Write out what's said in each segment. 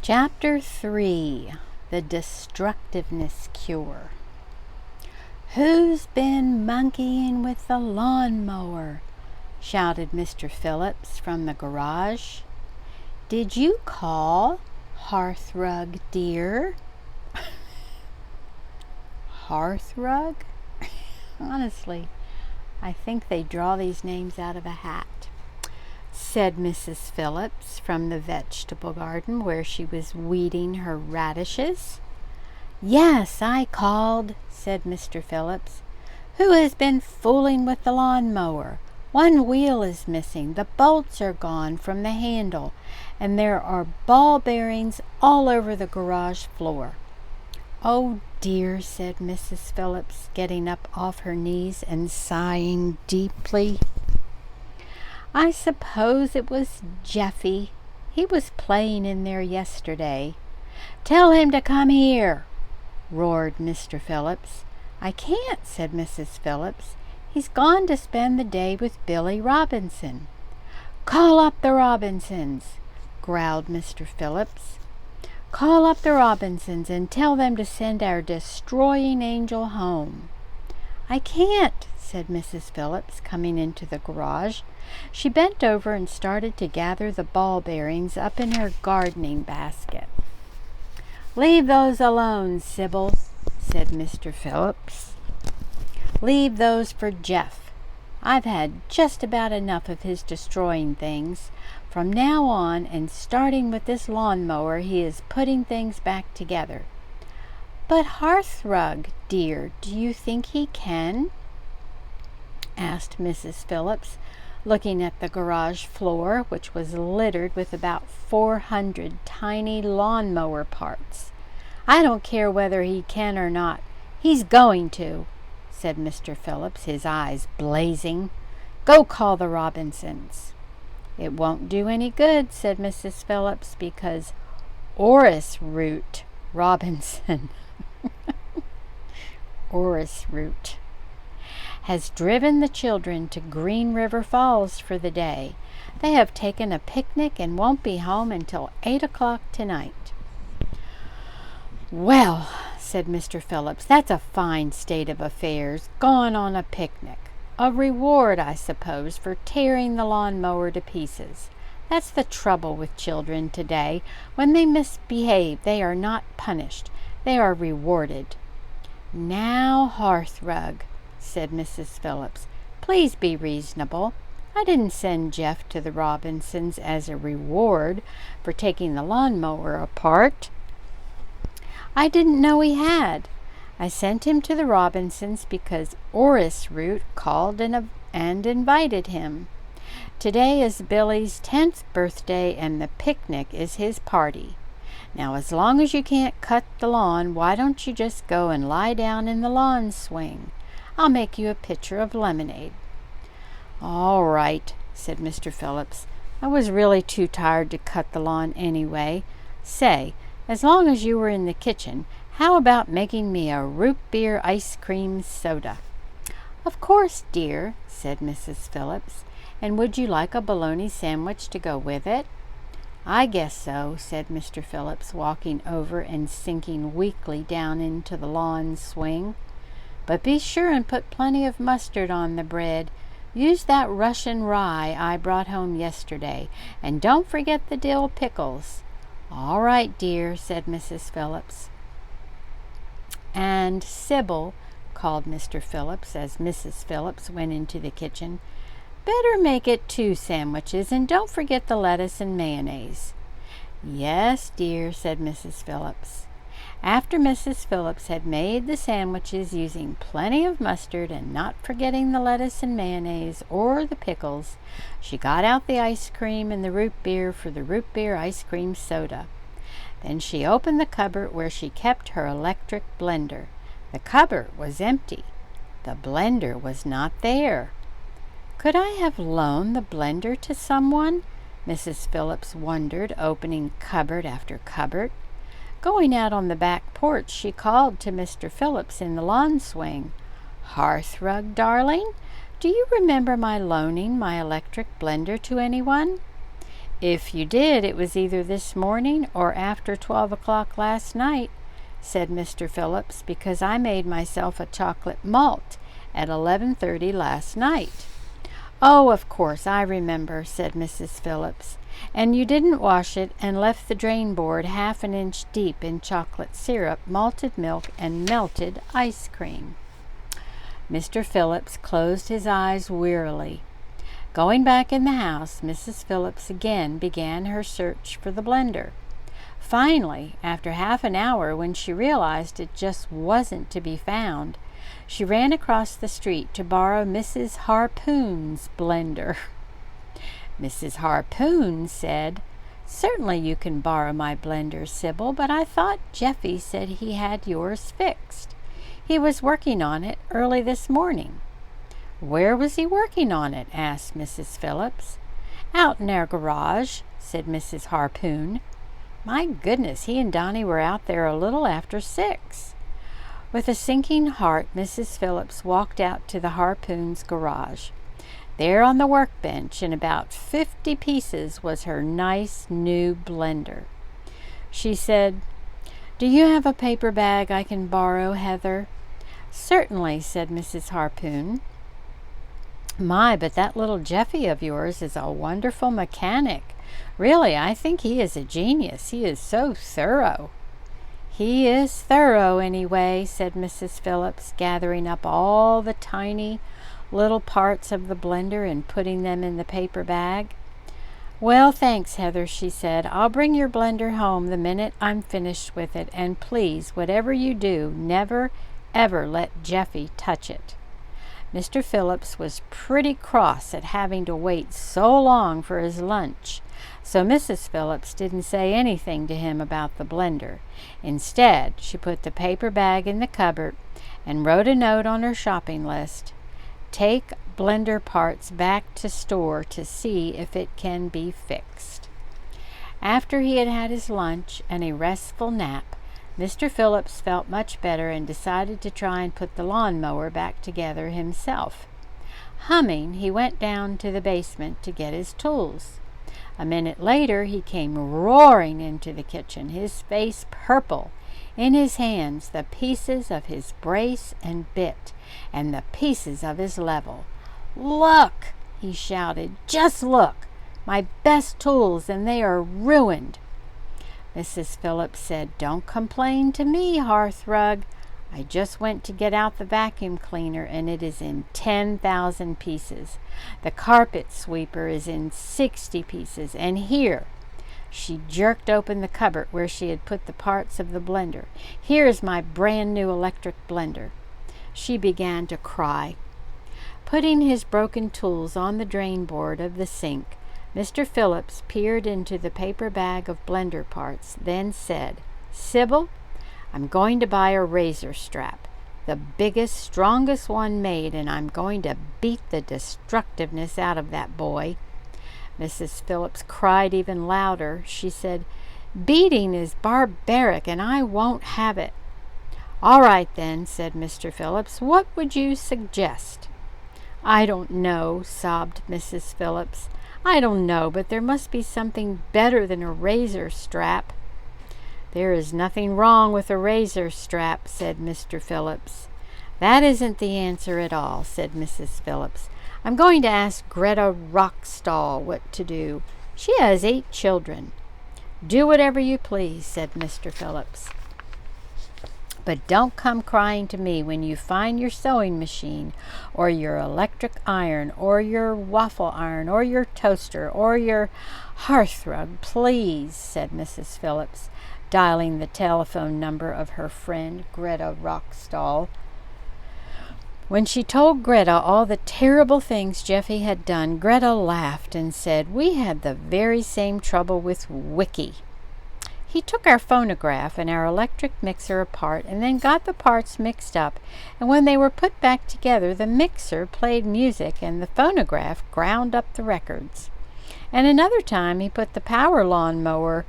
Chapter 3, The Destructiveness Cure. "Who's been monkeying with the lawnmower?" shouted Mr. Phillips from the garage. "Did you call, Hearthrug dear?" Hearthrug? Honestly, I think they draw these names out of a hat, said Mrs. Phillips from the vegetable garden where she was weeding her radishes. "Yes, I called," said Mr. Phillips. "Who has been fooling with the lawnmower? One wheel is missing, the bolts are gone from the handle, and there are ball bearings all over the garage floor." "Oh dear," said Mrs. Phillips, getting up off her knees and sighing deeply. "I suppose it was Jeffy. He was playing in there yesterday." "Tell him to come here," roared Mr. Phillips. "I can't," said Mrs. Phillips. "He's gone to spend the day with Billy Robinson." "Call up the Robinsons," growled Mr. Phillips. "Call up the Robinsons and tell them to send our destroying angel home." "I can't," said Mrs. Phillips, coming into the garage. She bent over and started to gather the ball bearings up in her gardening basket. "Leave those alone, Sybil," said Mr. Phillips. "Leave those for Jeff. I've had just about enough of his destroying things. From now on, and starting with this lawnmower, he is putting things back together." "But Hearthrug, dear, do you think he can?" asked Mrs. Phillips, looking at the garage floor, which was littered with about 400 tiny lawnmower parts. "I don't care whether he can or not. He's going to," said Mr. Phillips, his eyes blazing. "Go call the Robinsons." "It won't do any good," said Mrs. Phillips, "because Orris Root Robinson Orris Root has driven the children to Green River Falls for the day. They have taken a picnic and won't be home until 8 o'clock tonight." "Well," said Mr. Phillips, "that's a fine state of affairs. Gone on a picnic. A reward, I suppose, for tearing the lawnmower to pieces. That's the trouble with children today. When they misbehave, they are not punished. They are rewarded." "Now, Hearthrug," said Mrs. Phillips, "please be reasonable. I didn't send Jeff to the Robinsons as a reward for taking the lawnmower apart. I didn't know he had. I sent him to the Robinsons because Orris Root called and invited him. Today is Billy's 10th birthday, and the picnic is his party. Now, as long as you can't cut the lawn, why don't you just go and lie down in the lawn swing? I'll make you a pitcher of lemonade." "All right," said Mr. Phillips. "I was really too tired to cut the lawn anyway. Say, as long as you were in the kitchen, how about making me a root beer ice cream soda?" "Of course, dear," said Mrs. Phillips. "And would you like a bologna sandwich to go with it?" "I guess so," said Mr. Phillips, walking over and sinking weakly down into the lawn swing. "But be sure and put plenty of mustard on the bread. Use that Russian rye I brought home yesterday, and don't forget the dill pickles." "All right, dear," said Mrs. Phillips. "And Sybil," called Mr. Phillips as Mrs. Phillips went into the kitchen, "better make it 2 sandwiches, and don't forget the lettuce and mayonnaise." "Yes, dear," said Mrs. Phillips. After Mrs. Phillips had made the sandwiches using plenty of mustard and not forgetting the lettuce and mayonnaise or the pickles, she got out the ice cream and the root beer for the root beer ice cream soda. Then she opened the cupboard where she kept her electric blender. The cupboard was empty. The blender was not there. Could I have loaned the blender to someone? Mrs. Phillips wondered, opening cupboard after cupboard. Going out on the back porch, she called to Mr. Phillips in the lawn swing. "Hearthrug, darling, do you remember my loaning my electric blender to anyone?" "If you did, it was either this morning or after 12 o'clock last night," said Mr. Phillips, "because I made myself a chocolate malt at 11:30 last night." "Oh, of course, I remember," said Mrs. Phillips. "And you didn't wash it and left the drain board half an inch deep in chocolate syrup, malted milk, and melted ice cream." Mr. Phillips closed his eyes wearily. Going back in the house, Mrs. Phillips again began her search for the blender. Finally, after half an hour, when she realized it just wasn't to be found, she ran across the street to borrow Mrs. Harpoon's blender. Mrs. Harpoon said, "Certainly you can borrow my blender, Sybil, but I thought Jeffy said he had yours fixed. He was working on it early this morning." "Where was he working on it?" asked Mrs. Phillips. "Out in our garage," said Mrs. Harpoon. "My goodness, he and Donnie were out there a little after 6. With a sinking heart, Mrs. Phillips walked out to the Harpoon's garage. There on the workbench, in about 50 pieces, was her nice new blender. She said, "Do you have a paper bag I can borrow, Heather?" "Certainly," said Mrs. Harpoon. "My, but that little Jeffy of yours is a wonderful mechanic. Really, I think he is a genius. He is so thorough." "He is thorough, anyway," said Mrs. Phillips, gathering up all the tiny little parts of the blender and putting them in the paper bag. "Well, thanks, Heather," she said. "I'll bring your blender home the minute I'm finished with it, and please, whatever you do, never, ever let Jeffy touch it." Mr. Phillips was pretty cross at having to wait so long for his lunch, so Mrs. Phillips didn't say anything to him about the blender. Instead, she put the paper bag in the cupboard and wrote a note on her shopping list: "Take blender parts back to store to see if it can be fixed." After he had had his lunch and a restful nap, Mr. Phillips felt much better and decided to try and put the lawnmower back together himself. Humming, he went down to the basement to get his tools. A minute later, he came roaring into the kitchen, his face purple, in his hands the pieces of his brace and bit, and the pieces of his level. "Look!" he shouted. "Just look! My best tools, and they are ruined." Mrs. Phillips said, "Don't complain to me, Hearthrug. I just went to get out the vacuum cleaner, and it is in 10,000 pieces. The carpet sweeper is in 60 pieces, and here," she jerked open the cupboard where she had put the parts of the blender, "here is my brand new electric blender." She began to cry. Putting his broken tools on the drain board of the sink, Mr. Phillips peered into the paper bag of blender parts, then said, "Sybil, I'm going to buy a razor strap, the biggest, strongest one made, and I'm going to beat the destructiveness out of that boy." Mrs. Phillips cried even louder. She said, "Beating is barbaric, and I won't have it." "All right, then," said Mr. Phillips. "What would you suggest?" "I don't know," sobbed Mrs. Phillips. "I don't know, but there must be something better than a razor strap." "There is nothing wrong with a razor strap," said Mr. Phillips. "That isn't the answer at all," said Mrs. Phillips. "I'm going to ask Greta Rockstall what to do. She has 8 children." "Do whatever you please," said Mr. Phillips. "But don't come crying to me when you find your sewing machine, or your electric iron, or your waffle iron, or your toaster, or your hearthrug, please," said Mrs. Phillips, dialing the telephone number of her friend Greta Rockstall. When she told Greta all the terrible things Jeffy had done, Greta laughed and said, "We had the very same trouble with Wiki. He took our phonograph and our electric mixer apart and then got the parts mixed up, and when they were put back together, the mixer played music and the phonograph ground up the records. And another time he put the power lawn mower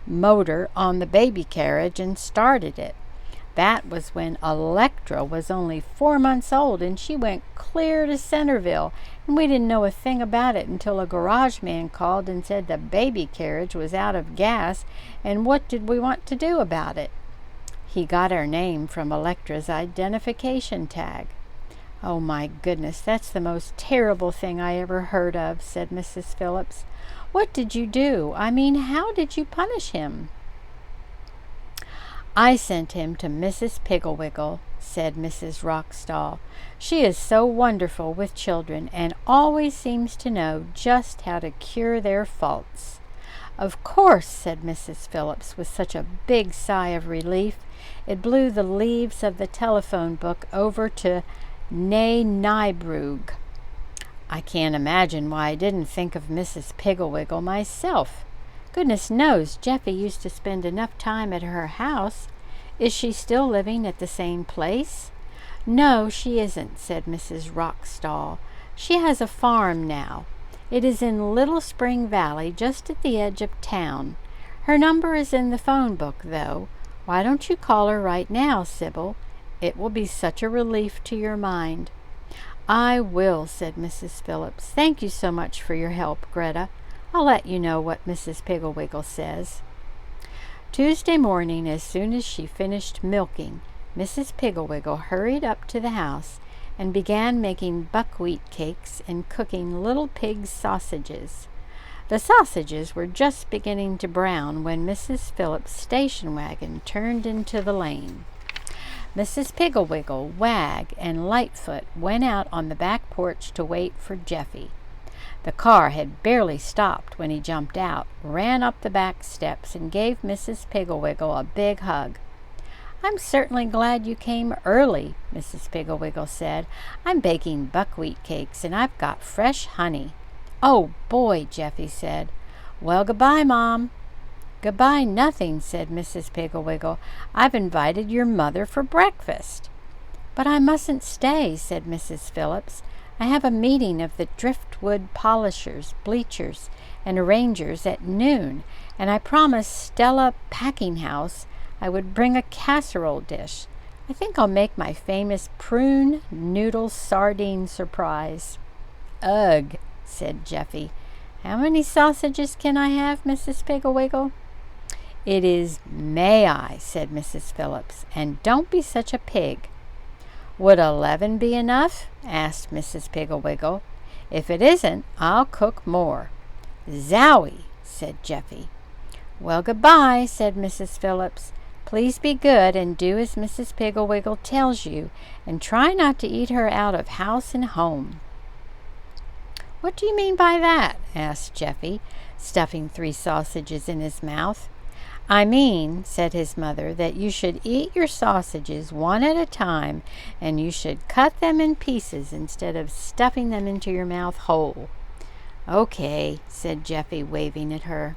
motor on the baby carriage and started it. That was when Electra was only 4 months old, and she went clear to Centerville, and we didn't know a thing about it until a garage man called and said the baby carriage was out of gas, and what did we want to do about it? He got our name from Electra's identification tag. Oh my goodness, that's the most terrible thing I ever heard of, said Mrs. Phillips. What did you do? I mean, how did you punish him? I sent him to Mrs. Pigglewiggle, said Mrs. Rockstall. She is so wonderful with children and always seems to know just how to cure their faults. Of course, said Mrs. Phillips with such a big sigh of relief, it blew the leaves of the telephone book over to Nay Nybrug. I can't imagine why I didn't think of Mrs. Pigglewiggle myself. Goodness knows, Jeffy used to spend enough time at her house. Is she still living at the same place? No, she isn't, said Mrs. Rockstall. She has a farm now. It is in Little Spring Valley, just at the edge of town. Her number is in the phone book, though. Why don't you call her right now, Sybil? It will be such a relief to your mind. I will, said Mrs. Phillips. Thank you so much for your help, Greta. I'll let you know what Mrs. Pigglewiggle says. Tuesday morning, as soon as she finished milking, Mrs. Pigglewiggle hurried up to the house and began making buckwheat cakes and cooking little pig sausages. The sausages were just beginning to brown when Mrs. Phillips' station wagon turned into the lane. Mrs. Pigglewiggle, Wag, and Lightfoot went out on the back porch to wait for Jeffy. The car had barely stopped when he jumped out, ran up the back steps, and gave Mrs. Pigglewiggle a big hug. I'm certainly glad you came early, Mrs. Pigglewiggle said. I'm baking buckwheat cakes, and I've got fresh honey. Oh, boy, Jeffy said. Well, goodbye, Mom. Goodbye nothing, said Mrs. Pigglewiggle. I've invited your mother for breakfast. But I mustn't stay, said Mrs. Phillips. I have a meeting of the driftwood polishers, bleachers, and arrangers at noon, and I promised Stella Packinghouse I would bring a casserole dish. I think I'll make my famous prune noodle sardine surprise. Ugh, said Jeffy. How many sausages can I have, Mrs. Pigglewiggle? It is may I, said Mrs. Phillips, and don't be such a pig. Would 11 be enough? Asked Mrs. Pigglewiggle. If it isn't, I'll cook more. Zowie, said Jeffy. Well, goodbye, said Mrs. Phillips. Please be good and do as Mrs. Pigglewiggle tells you, and try not to eat her out of house and home. What do you mean by that? Asked Jeffy, stuffing 3 sausages in his mouth. I mean, said his mother, that you should eat your sausages one at a time, and you should cut them in pieces instead of stuffing them into your mouth whole. Okay, said Jeffy, waving at her.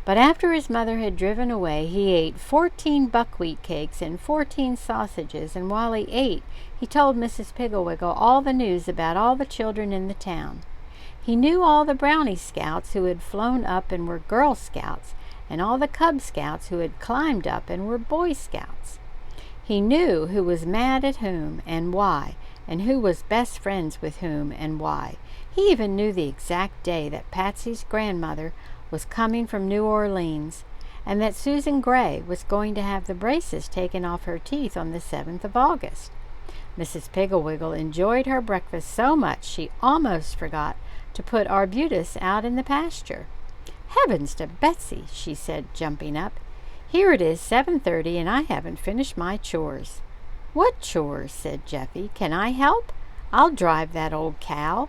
But after his mother had driven away, he ate 14 buckwheat cakes and 14 sausages, and while he ate, he told Mrs. Pigglewiggle all the news about all the children in the town. He knew all the Brownie Scouts who had flown up and were Girl Scouts, and all the Cub Scouts who had climbed up and were Boy Scouts. He knew who was mad at whom and why, and who was best friends with whom and why. He even knew the exact day that Patsy's grandmother was coming from New Orleans, and that Susan Gray was going to have the braces taken off her teeth on the 7th of August. Mrs. Pigglewiggle enjoyed her breakfast so much she almost forgot to put Arbutus out in the pasture. Heavens to Betsy, she said, jumping up. Here it is 7:30, and I haven't finished my chores. What chores? Said Jeffy. Can I help? I'll drive that old cow.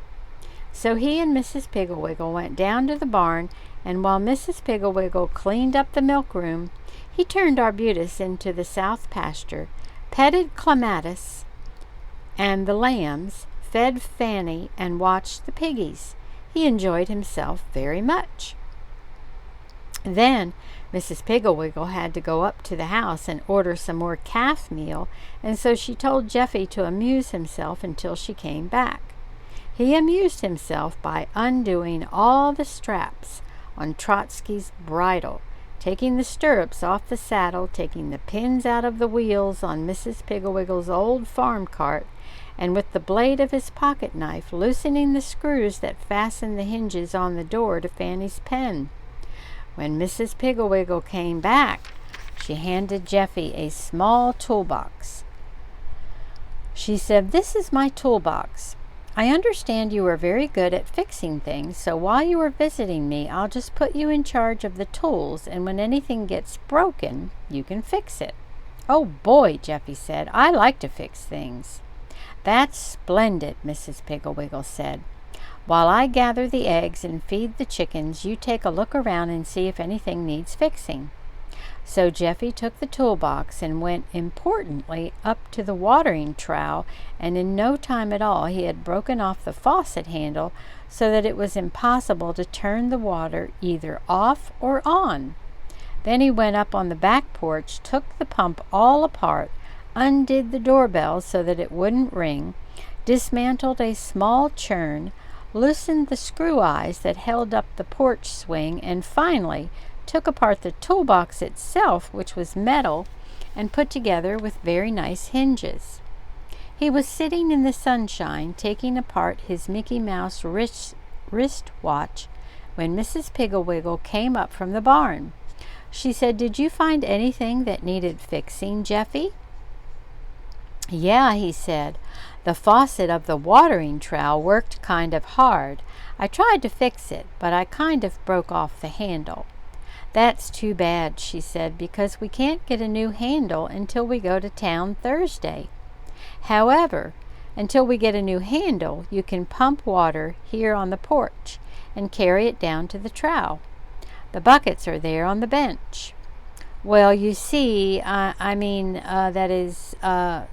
So he and Mrs. Pigglewiggle went down to the barn, and while Mrs. Pigglewiggle cleaned up the milk room, he turned Arbutus into the south pasture, petted Clematis and the lambs, fed Fanny, and watched the piggies. He enjoyed himself very much. Then Mrs. Pigglewiggle had to go up to the house and order some more calf meal, and so she told Jeffy to amuse himself until she came back. He amused himself by undoing all the straps on Trotsky's bridle, taking the stirrups off the saddle, taking the pins out of the wheels on Mrs. Piggle-Wiggle's old farm cart, and with the blade of his pocket knife loosening the screws that fastened the hinges on the door to Fanny's pen. When Mrs. Piggle-Wiggle came back, she handed Jeffy a small toolbox. She said, "This is my toolbox. I understand you are very good at fixing things, so while you are visiting me, I'll just put you in charge of the tools, and when anything gets broken, you can fix it." "Oh boy," Jeffy said, "I like to fix things." "That's splendid," Mrs. Piggle-Wiggle said. "While I gather the eggs and feed the chickens, you take a look around and see if anything needs fixing." So Jeffy took the toolbox and went importantly up to the watering trowel, and in no time at all he had broken off the faucet handle so that it was impossible to turn the water either off or on. Then he went up on the back porch, took the pump all apart, undid the doorbell so that it wouldn't ring, dismantled a small churn, loosened the screw eyes that held up the porch swing, and finally took apart the toolbox itself, which was metal and put together with very nice hinges. He was sitting in the sunshine taking apart his Mickey Mouse wrist watch when Mrs. Piggle-Wiggle came up from the barn. She said, "Did you find anything that needed fixing, Jeffy?" "Yeah," he said. "The faucet of the watering trowel worked kind of hard. I tried to fix it, but I kind of broke off the handle." "That's too bad," she said, "because we can't get a new handle until we go to town Thursday. However, until we get a new handle, you can pump water here on the porch and carry it down to the trowel. The buckets are there on the bench." "Well, you see,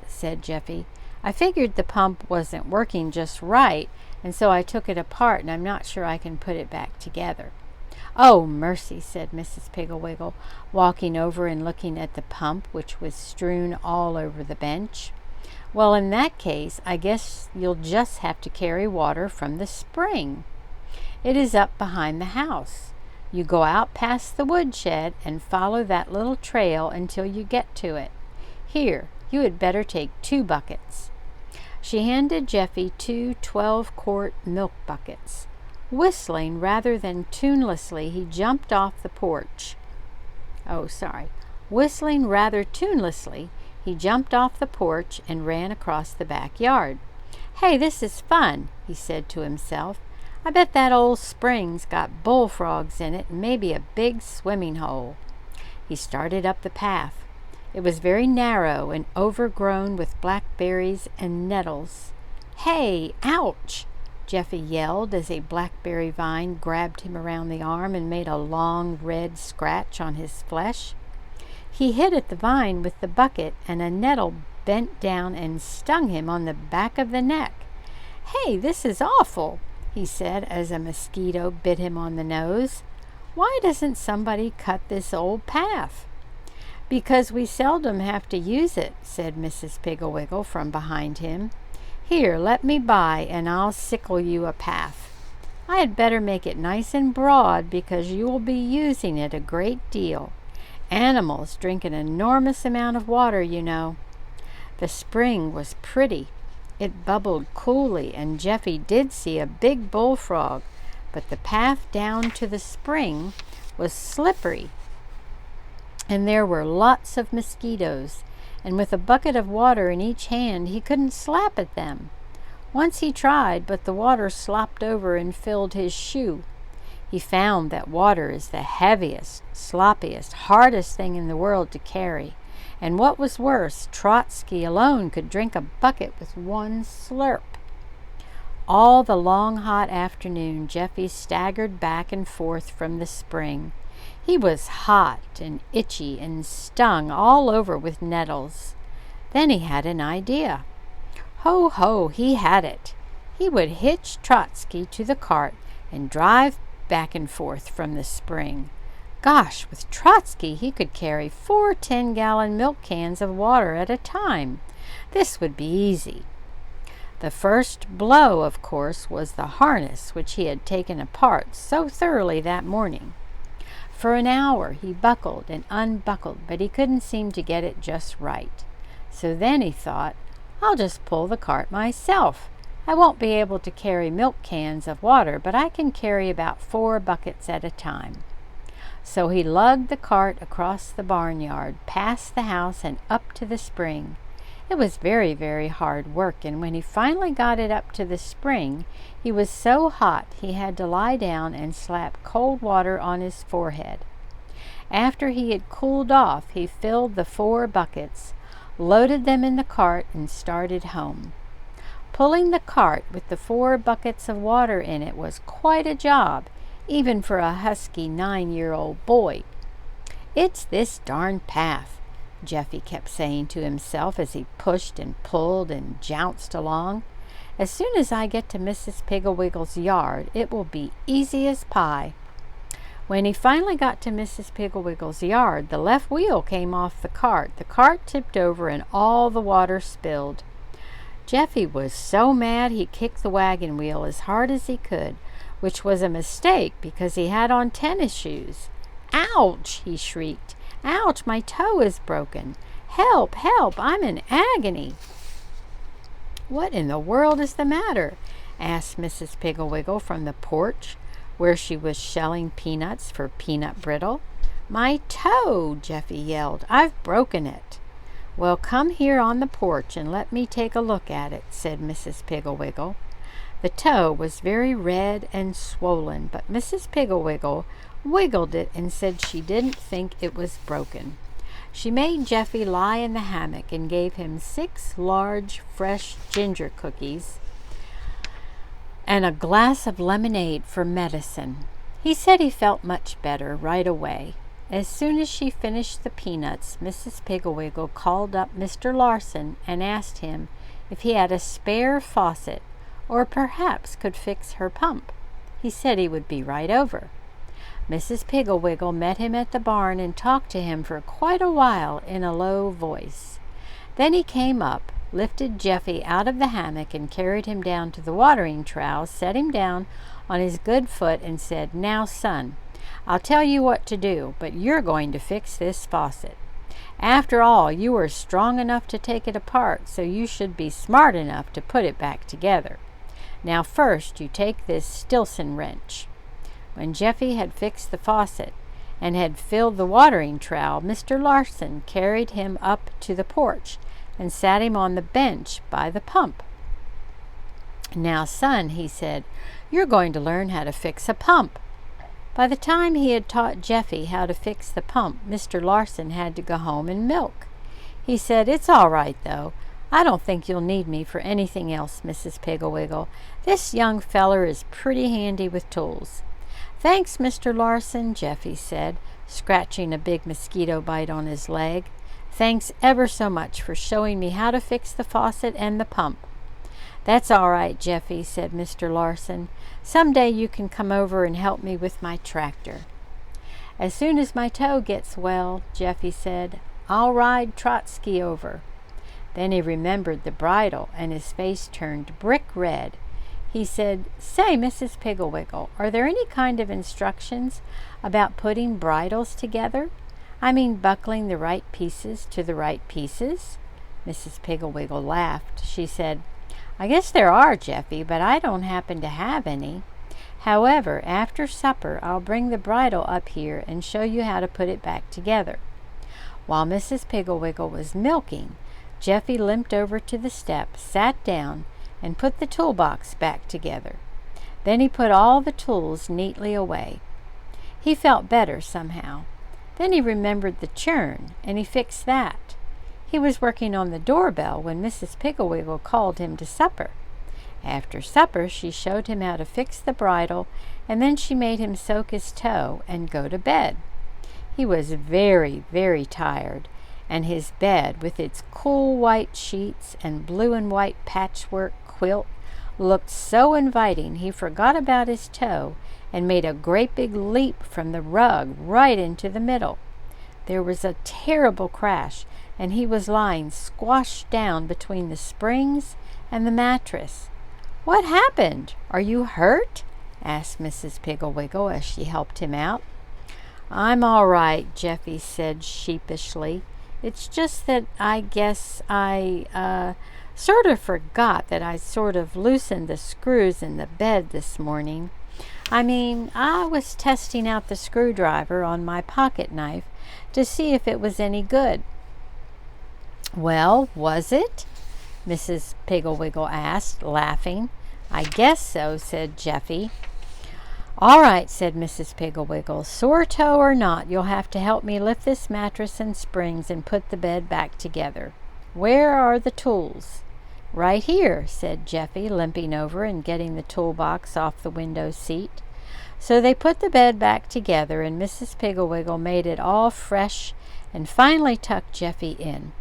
said Jeffy. "I figured the pump wasn't working just right, and so I took it apart, and I'm not sure I can put it back together." "Oh, mercy," said Mrs. Piggle-Wiggle, walking over and looking at the pump, which was strewn all over the bench. "Well, in that case, I guess you'll just have to carry water from the spring. It is up behind the house. You go out past the woodshed and follow that little trail until you get to it. Here, you had better take 2 buckets." She handed Jeffy 2 12-quart milk buckets. Whistling rather than tunelessly, he jumped off the porch. Whistling rather tunelessly, he jumped off the porch and ran across the backyard. "Hey, this is fun," he said to himself. "I bet that old spring's got bullfrogs in it and maybe a big swimming hole." He started up the path. It was very narrow and overgrown with blackberries and nettles. "Hey, ouch!" Jeffy yelled as a blackberry vine grabbed him around the arm and made a long red scratch on his flesh. He hit at the vine with the bucket, and a nettle bent down and stung him on the back of the neck. "Hey, this is awful," he said as a mosquito bit him on the nose. "Why doesn't somebody cut this old path?" "Because we seldom have to use it," said Mrs. Piggle-Wiggle from behind him. "Here, let me by, and I'll sickle you a path. I had better make it nice and broad because you will be using it a great deal. Animals drink an enormous amount of water, you know." The spring was pretty. It bubbled coolly, and Jeffy did see a big bullfrog, but the path down to the spring was slippery, and there were lots of mosquitoes, and with a bucket of water in each hand, he couldn't slap at them. Once he tried, but the water slopped over and filled his shoe. He found that water is the heaviest, sloppiest, hardest thing in the world to carry, and what was worse, Trotsky alone could drink a bucket with one slurp. All the long, hot afternoon, Jeffy staggered back and forth from the spring. He was hot and itchy and stung all over with nettles. Then he had an idea. Ho, ho, he had it. He would hitch Trotsky to the cart and drive back and forth from the spring. Gosh, with Trotsky he could carry 4 10-gallon milk cans of water at a time. This would be easy. The first blow, of course, was the harness which he had taken apart so thoroughly that morning. For an hour he buckled and unbuckled, but he couldn't seem to get it just right. So then he thought, I'll just pull the cart myself. I won't be able to carry milk cans of water, but I can carry about 4 buckets at a time. So he lugged the cart across the barnyard, past the house, and up to the spring. It was very, very hard work, and when he finally got it up to the spring, he was so hot he had to lie down and slap cold water on his forehead. After he had cooled off, he filled the 4 buckets, loaded them in the cart, and started home. Pulling the cart with the 4 buckets of water in it was quite a job, even for a husky 9-year-old boy. It's this darn path, Jeffy kept saying to himself as he pushed and pulled and jounced along. As soon as I get to Mrs. Piggle-Wiggle's yard, it will be easy as pie. When he finally got to Mrs. Piggle-Wiggle's yard, the left wheel came off the cart. The cart tipped over and all the water spilled. Jeffy was so mad he kicked the wagon wheel as hard as he could, which was a mistake because he had on tennis shoes. Ouch! He shrieked. Ouch! My toe is broken. Help! Help! I'm in agony. What in the world is the matter? Asked Mrs. Piggle-Wiggle from the porch, where she was shelling peanuts for peanut brittle. My toe! Jeffy yelled. I've broken it. Well, come here on the porch and let me take a look at it, said Mrs. Piggle-Wiggle. The toe was very red and swollen, but Mrs. Piggle-Wiggle wiggled it and said she didn't think it was broken. She made Jeffy lie in the hammock and gave him 6 large, fresh ginger cookies and a glass of lemonade for medicine. He said he felt much better right away. As soon as she finished the peanuts, Mrs. Piggle-Wiggle called up Mr. Larson and asked him if he had a spare faucet or perhaps could fix her pump. He said he would be right over. Mrs. Piggle-Wiggle met him at the barn and talked to him for quite a while in a low voice. Then he came up, lifted Jeffy out of the hammock and carried him down to the watering trough, set him down on his good foot and said, Now, son, I'll tell you what to do, but you're going to fix this faucet. After all, you are strong enough to take it apart, so you should be smart enough to put it back together. Now first, you take this Stilson wrench. When Jeffy had fixed the faucet and had filled the watering trough, Mr. Larson carried him up to the porch and sat him on the bench by the pump. Now, son, he said, you're going to learn how to fix a pump. By the time he had taught Jeffy how to fix the pump, Mr. Larson had to go home and milk. He said, It's all right, though. I don't think you'll need me for anything else, Mrs. Piggle-Wiggle. This young feller is pretty handy with tools. Thanks, Mr. Larson, Jeffy said, scratching a big mosquito bite on his leg. Thanks ever so much for showing me how to fix the faucet and the pump. That's all right, Jeffy, said Mr. Larson. Someday you can come over and help me with my tractor. As soon as my toe gets well, Jeffy said, I'll ride Trotsky over. Then he remembered the bridle, and his face turned brick red. He said, Say, Mrs. Piggle-Wiggle, are there any kind of instructions about putting bridles together? I mean buckling the right pieces to the right pieces? Mrs. Piggle-Wiggle laughed. She said, I guess there are, Jeffy, but I don't happen to have any. However, after supper, I'll bring the bridle up here and show you how to put it back together. While Mrs. Piggle-Wiggle was milking, Jeffy limped over to the step, sat down, and put the toolbox back together. Then he put all the tools neatly away. He felt better somehow. Then he remembered the churn, and he fixed that. He was working on the doorbell when Mrs. Piggle-Wiggle called him to supper. After supper, she showed him how to fix the bridle, and then she made him soak his toe and go to bed. He was very, very tired, and his bed, with its cool white sheets and blue and white patchwork quilt, looked so inviting he forgot about his toe and made a great big leap from the rug right into the middle. There was a terrible crash, and he was lying squashed down between the springs and the mattress. What happened? Are you hurt? Asked Mrs. Piggle-Wiggle as she helped him out. "I'm all right," Jeffy said sheepishly. "It's just that I guess I sort of forgot that I sort of loosened the screws in the bed this morning. I mean, I was testing out the screwdriver on my pocket knife to see if it was any good." "Well, was it?" Mrs. Piggle-Wiggle asked, laughing. "I guess so," said Jeffy. "All right," said Mrs. Piggle-Wiggle. "Sore toe or not, you'll have to help me lift this mattress and springs and put the bed back together. Where are the tools?" "Right here," said Jeffy, limping over and getting the toolbox off the window seat. So they put the bed back together, and Mrs. Piggle-Wiggle made it all fresh and finally tucked Jeffy in.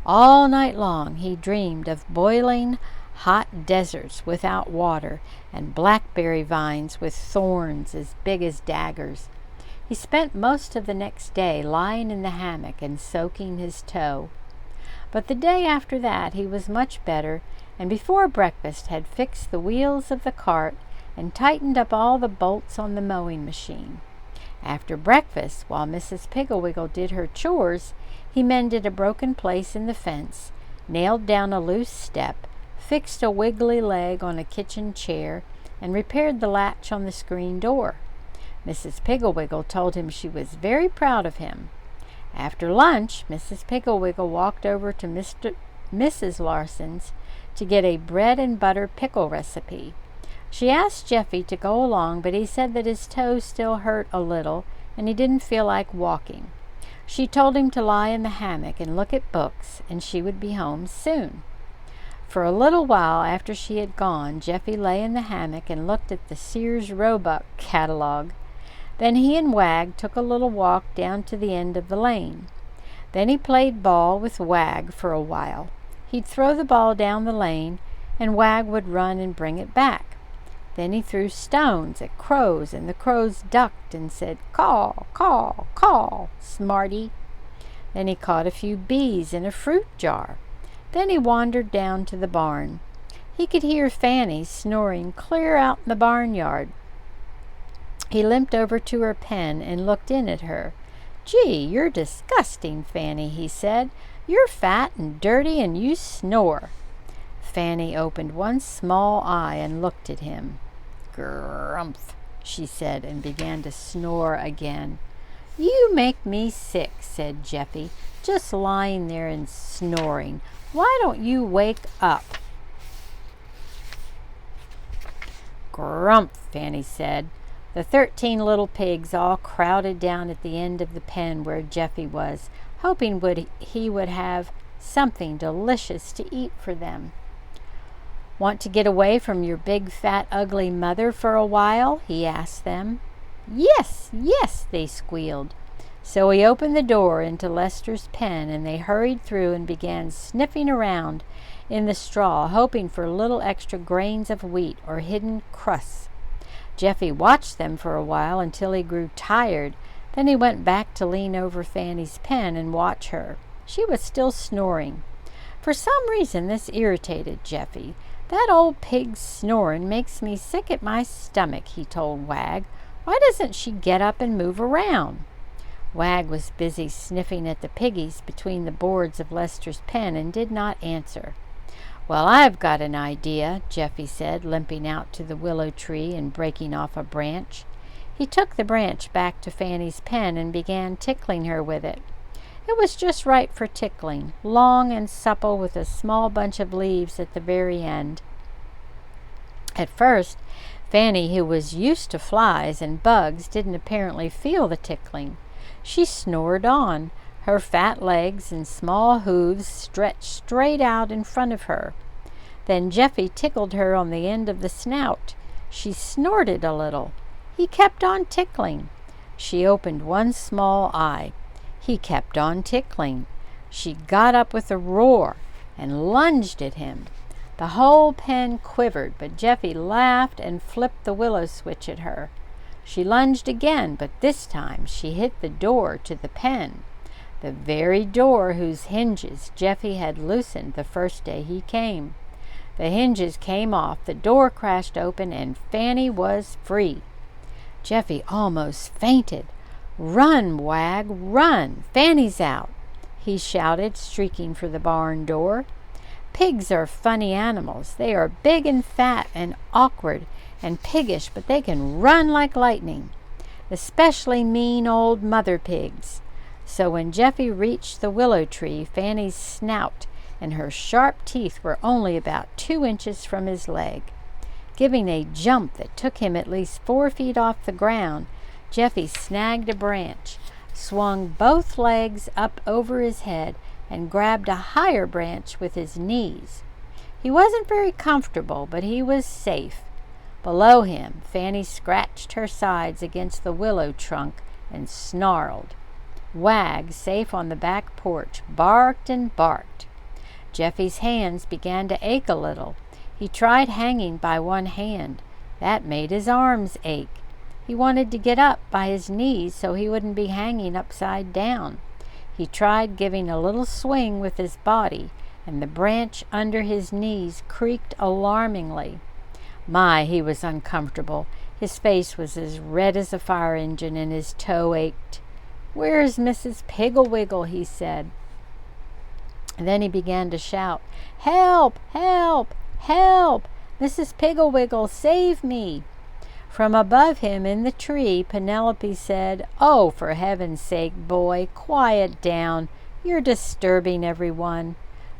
All night long he dreamed of boiling hot deserts without water and blackberry vines with thorns as big as daggers. He spent most of the next day lying in the hammock and soaking his toe. But the day after that he was much better, and before breakfast had fixed the wheels of the cart and tightened up all the bolts on the mowing machine. After breakfast, while Mrs. Piggle-Wiggle did her chores, he mended a broken place in the fence, nailed down a loose step, fixed a wiggly leg on a kitchen chair, and repaired the latch on the screen door. Mrs. Piggle-Wiggle told him she was very proud of him. After lunch, Mrs. Piggle-Wiggle walked over to Mrs. Larson's to get a bread and butter pickle recipe. She asked Jeffy to go along, but he said that his toe still hurt a little and he didn't feel like walking. She told him to lie in the hammock and look at books, and she would be home soon. For a little while after she had gone, Jeffy lay in the hammock and looked at the Sears Roebuck catalog. Then he and Wag took a little walk down to the end of the lane. Then he played ball with Wag for a while. He'd throw the ball down the lane, and Wag would run and bring it back. Then he threw stones at crows, and the crows ducked and said, "Caw, caw, caw, smarty." Then he caught a few bees in a fruit jar. Then he wandered down to the barn. He could hear Fanny snoring clear out in the barnyard. He limped over to her pen and looked in at her. "Gee, you're disgusting, Fanny," he said. "You're fat and dirty and you snore." Fanny opened one small eye and looked at him. "Grumph," she said, and began to snore again. "You make me sick," said Jeffy, "just lying there and snoring. Why don't you wake up?" "Grumph," Fanny said. The 13 little pigs all crowded down at the end of the pen where Jeffy was, hoping he would have something delicious to eat for them. "Want to get away from your big, fat, ugly mother for a while?" he asked them. "Yes, yes," they squealed. So he opened the door into Lester's pen, and they hurried through and began sniffing around in the straw, hoping for little extra grains of wheat or hidden crusts. Jeffy watched them for a while until he grew tired. Then he went back to lean over Fanny's pen and watch her. She was still snoring. For some reason this irritated Jeffy. "That old pig's snoring makes me sick at my stomach," he told Wag. "Why doesn't she get up and move around?" Wag was busy sniffing at the piggies between the boards of Lester's pen and did not answer. "Well, I've got an idea," Jeffy said, limping out to the willow tree and breaking off a branch. He took the branch back to Fanny's pen and began tickling her with it. It was just right for tickling, long and supple with a small bunch of leaves at the very end. At first, Fanny, who was used to flies and bugs, didn't apparently feel the tickling. She snored on, her fat legs and small hooves stretched straight out in front of her. Then Jeffy tickled her on the end of the snout. She snorted a little. He kept on tickling. She opened one small eye. He kept on tickling. She got up with a roar and lunged at him. The whole pen quivered, but Jeffy laughed and flipped the willow switch at her. She lunged again, but this time she hit the door to the pen, the very door whose hinges Jeffy had loosened the first day he came. The hinges came off, the door crashed open, and Fanny was free. Jeffy almost fainted. "Run, Wag, run! Fanny's out!" he shouted, streaking for the barn door. "Pigs are funny animals. They are big and fat and awkward and piggish, but they can run like lightning. Especially mean old mother pigs." So when Jeffy reached the willow tree, Fanny's snout and her sharp teeth were only about 2 inches from his leg. Giving a jump that took him at least 4 feet off the ground, Jeffy snagged a branch, swung both legs up over his head, and grabbed a higher branch with his knees. He wasn't very comfortable, but he was safe. Below him, Fanny scratched her sides against the willow trunk and snarled. Wag, safe on the back porch, barked and barked. Jeffy's hands began to ache a little. He tried hanging by one hand. That made his arms ache. He wanted to get up by his knees so he wouldn't be hanging upside down. He tried giving a little swing with his body, and the branch under his knees creaked alarmingly. My, he was uncomfortable. His face was as red as a fire engine, and his toe ached. "Where's Mrs. Piggle-Wiggle?" he said. And then he began to shout, "Help! Help! Help! Mrs. Piggle-Wiggle, save me!" From above him in the tree, Penelope said, "Oh, for heaven's sake, boy, quiet down. You're disturbing everyone."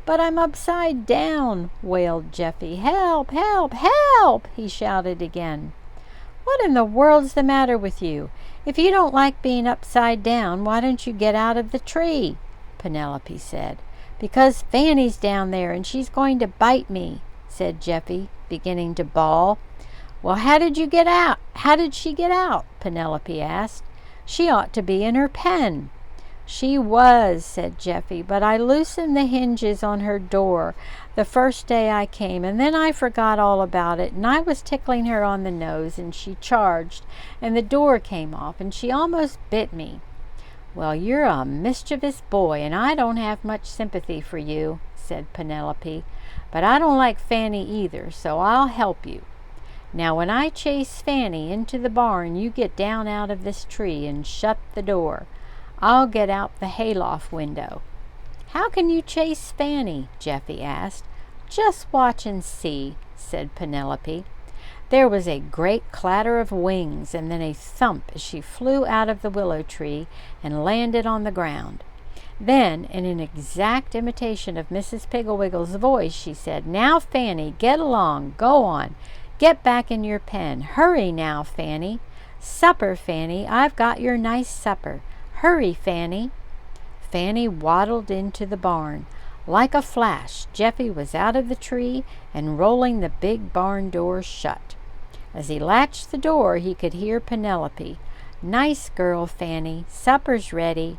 "But I'm upside down," wailed Jeffy. "Help! Help! Help!" he shouted again. "What in the world's the matter with you? If you don't like being upside down, why don't you get out of the tree?" Penelope said. "Because Fanny's down there and she's going to bite me," said Jeffy, beginning to bawl. "Well, how did you get out? How did she get out?" Penelope asked. "She ought to be in her pen." "She was," said Jeffy, "but I loosened the hinges on her door the first day I came, and then I forgot all about it, and I was tickling her on the nose, and she charged, and the door came off, and she almost bit me." "Well, you're a mischievous boy, and I don't have much sympathy for you," said Penelope. "But I don't like Fanny either, so I'll help you. Now, when I chase Fanny into the barn, you get down out of this tree and shut the door. I'll get out the hayloft window." "How can you chase Fanny?" Jeffy asked. "Just watch and see," said Penelope. There was a great clatter of wings and then a thump as she flew out of the willow tree and landed on the ground. Then, in an exact imitation of Mrs. Piggle-Wiggle's voice, she said, "Now, Fanny, get along. Go on. Get back in your pen. Hurry now, Fanny. Supper, Fanny. I've got your nice supper. Hurry, Fanny." Fanny waddled into the barn. Like a flash, Jeffy was out of the tree and rolling the big barn door shut. As he latched the door, he could hear Penelope. "Nice girl, Fanny. Supper's ready."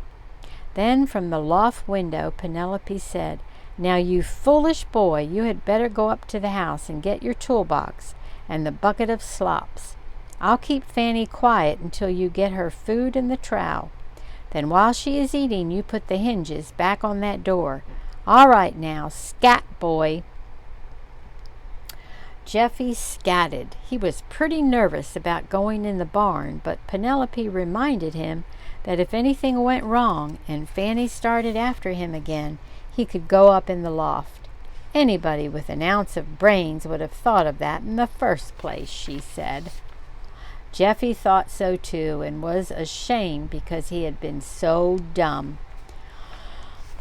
Then from the loft window, Penelope said, "Now, you foolish boy, you had better go up to the house and get your toolbox and the bucket of slops. I'll keep Fanny quiet until you get her food and the trowel. Then while she is eating, you put the hinges back on that door. All right now, scat, boy." Jeffy scatted. He was pretty nervous about going in the barn, but Penelope reminded him that if anything went wrong and Fanny started after him again, he could go up in the loft. "Anybody with an ounce of brains would have thought of that in the first place," she said. Jeffy thought so too, and was ashamed because he had been so dumb.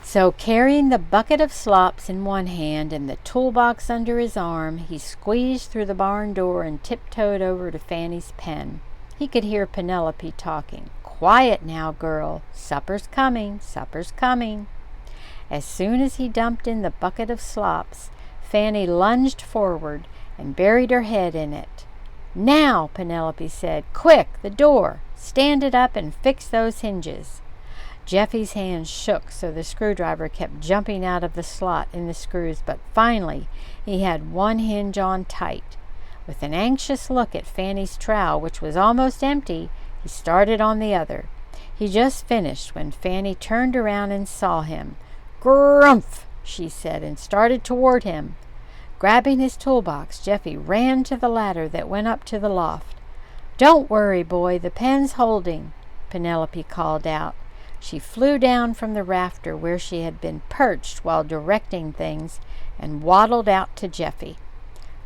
So, carrying the bucket of slops in one hand and the toolbox under his arm, he squeezed through the barn door and tiptoed over to Fanny's pen. He could hear Penelope talking. "Quiet now, girl. Supper's coming. Supper's coming." As soon as he dumped in the bucket of slops, Fanny lunged forward and buried her head in it. "Now," Penelope said, "quick, the door. Stand it up and fix those hinges." Jeffy's hands shook so the screwdriver kept jumping out of the slot in the screws, but finally he had one hinge on tight. With an anxious look at Fanny's trowel, which was almost empty, he started on the other. He just finished when Fanny turned around and saw him. "Grumph," she said, and started toward him. Grabbing his toolbox, Jeffy ran to the ladder that went up to the loft. "Don't worry, boy, the pen's holding." Penelope called out. She flew down from the rafter where she had been perched while directing things and waddled out to Jeffy.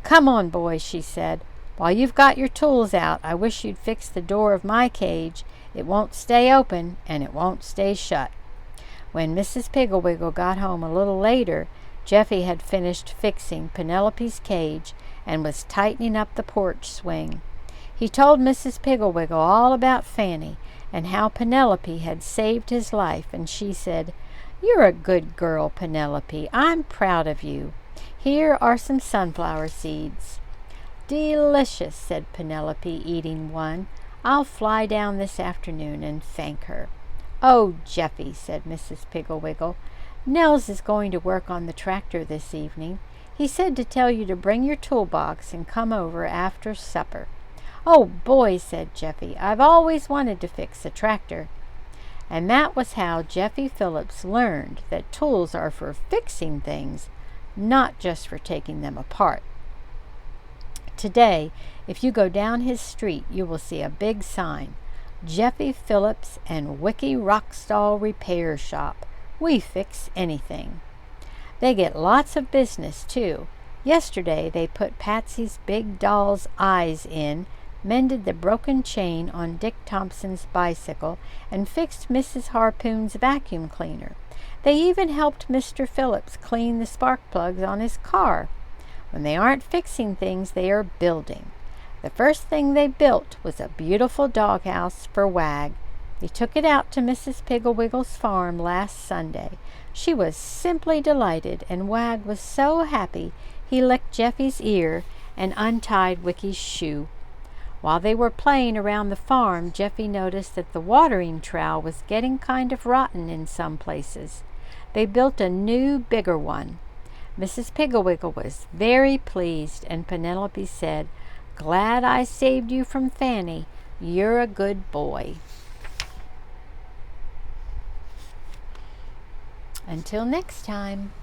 "Come on, boys," she said. "While you've got your tools out, I wish you'd fix the door of my cage. It won't stay open, and it won't stay shut." When Mrs. Pigglewiggle got home a little later, Jeffy had finished fixing Penelope's cage and was tightening up the porch swing. He told Mrs. Pigglewiggle all about Fanny and how Penelope had saved his life, and she said, "You're a good girl, Penelope. I'm proud of you. Here are some sunflower seeds." "Delicious," said Penelope, eating one. "I'll fly down this afternoon and thank her." "Oh, Jeffy," said Mrs. Pigglewiggle, "Nels is going to work on the tractor this evening. He said to tell you to bring your toolbox and come over after supper." "Oh, boy," said Jeffy, "I've always wanted to fix a tractor." And that was how Jeffy Phillips learned that tools are for fixing things, not just for taking them apart. Today, if you go down his street, you will see a big sign, "Jeffy Phillips and Wiki Rockstall Repair Shop. We fix anything." They get lots of business, too. Yesterday, they put Patsy's big doll's eyes in, mended the broken chain on Dick Thompson's bicycle, and fixed Mrs. Harpoon's vacuum cleaner. They even helped Mr. Phillips clean the spark plugs on his car. When they aren't fixing things, they are building. The first thing they built was a beautiful doghouse for Wag. They took it out to Mrs. Pigglewiggle's farm last Sunday. She was simply delighted, and Wag was so happy he licked Jeffy's ear and untied Wiki's shoe. While they were playing around the farm, Jeffy noticed that the watering trowel was getting kind of rotten in some places. They built a new, bigger one. Mrs. Pigglewiggle was very pleased, and Penelope said, "Glad I saved you from Fanny. You're a good boy." Until next time.